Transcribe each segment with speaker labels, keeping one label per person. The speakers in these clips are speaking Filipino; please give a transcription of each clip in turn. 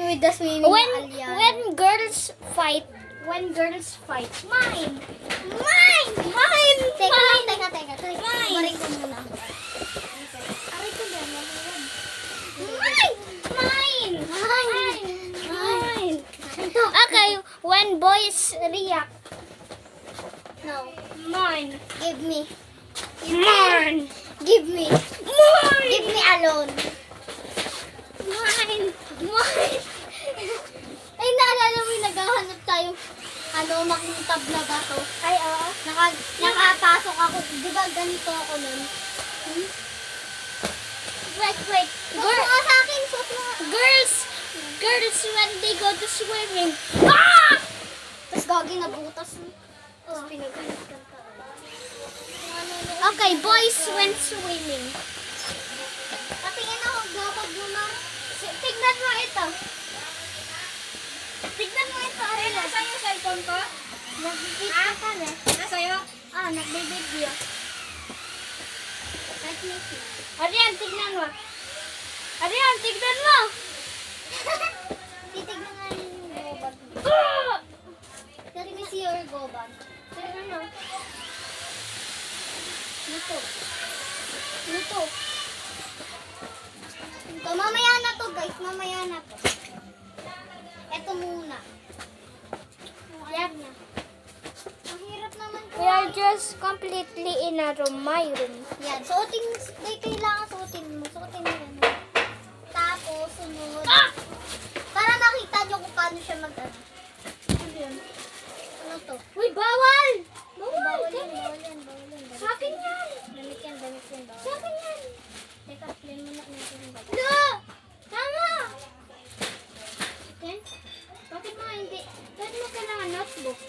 Speaker 1: with the swimming Aliana.
Speaker 2: When girls fight, mine.
Speaker 1: Teka.
Speaker 2: Mine.
Speaker 1: Barik ko muna. Aray ko din,
Speaker 2: Mine. Okay, when boys react.
Speaker 1: No.
Speaker 2: Mine.
Speaker 1: Give me.
Speaker 2: Mine.
Speaker 1: Give me.
Speaker 2: Mine.
Speaker 1: Give me alone.
Speaker 2: Mine.
Speaker 1: Ay, naalala mo yung naghahanap tayo. Makintab na ba to?
Speaker 2: Ay, oo.
Speaker 1: Nakapasok ako. Di ba ganito ako nun?
Speaker 2: Wait.
Speaker 1: Suot mo nga sa akin. Suot mo nga.
Speaker 2: Girls, when they go to swimming.
Speaker 1: Tapos gagi nabutas. Tapos pinagalit ka
Speaker 2: Okay, boys when swimming.
Speaker 1: Patingin ako. Gapag mo na.
Speaker 2: Tignan mo ito. Ay, nasa yung cellphone ko?
Speaker 1: Nag-video ka na.
Speaker 2: Nasa'yo?
Speaker 1: Nag-video. Let me see.
Speaker 2: Arian, tignan mo. Tignan mo.
Speaker 1: Titignan nga yung gobag. Let me see your gobag.
Speaker 2: Tignan mo.
Speaker 1: Luto. Ito, mamaya na to guys. Mamaya na to. Ito muna.
Speaker 2: Yan.
Speaker 1: Ang hirap naman ko.
Speaker 2: We are just completely in a room, my room.
Speaker 1: Yan. Kailangan suotin mo. Suotin mo yan. Tapos, sunod. Para makita nyo kung paano siya mag-ano. Ano to?
Speaker 2: Uy, bawal!
Speaker 1: Bawal yan.
Speaker 2: Sa akin yan!
Speaker 1: Damit yan. Bawal.
Speaker 2: Sa akin yan!
Speaker 1: Teka, play mo na natin yung bata.
Speaker 2: No! Tama! Okay? Bakit mo hindi? Bakit mo kailangan notebook?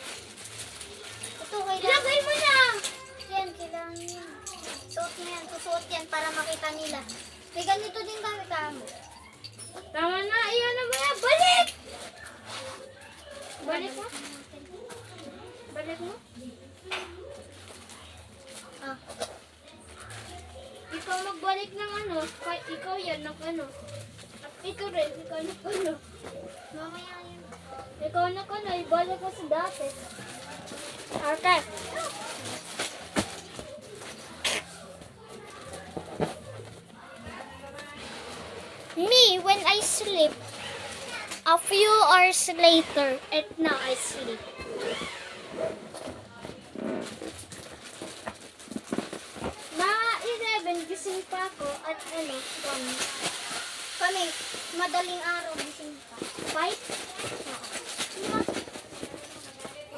Speaker 1: Ito, kailangan.
Speaker 2: Ilagay mo na!
Speaker 1: Yan, kailangan yan. Suot mo yan. Susuot yan para makita nila. May ganito din kami kamo.
Speaker 2: Tama na! Iyan na mo yan! Balik! Balik mo?
Speaker 1: Ah.
Speaker 2: Ikaw magbalik ng ano. Ikaw yan ng ano. At ikaw rin. Ikaw ng ano.
Speaker 1: Mamaya yan.
Speaker 2: Ikaw ng ano. Ibalik mo sa dati. Okay. Me, when I sleep, a few hours later, and now I sleep. Mga 11, gising pa ako at ano,
Speaker 1: Kami, madaling araw gising pa.
Speaker 2: 5?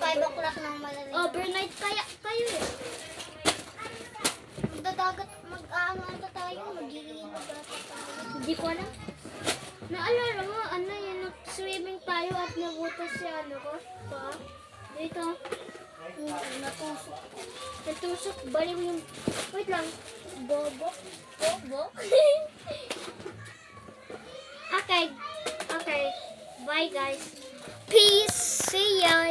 Speaker 1: 5 o'clock ng madaling.
Speaker 2: Overnight kaya kayo eh.
Speaker 1: Magdadagat, mag-ano tayo, mag-iinod ata tayo.
Speaker 2: Hindi ko alam. Naalala mo, ano yun, swimming tayo at nabutas si ano ko? Pa? Dito.
Speaker 1: Natusok.
Speaker 2: Natusok, bali mo yung, wait lang, bobo? Okay. Bye guys. Peace. See ya.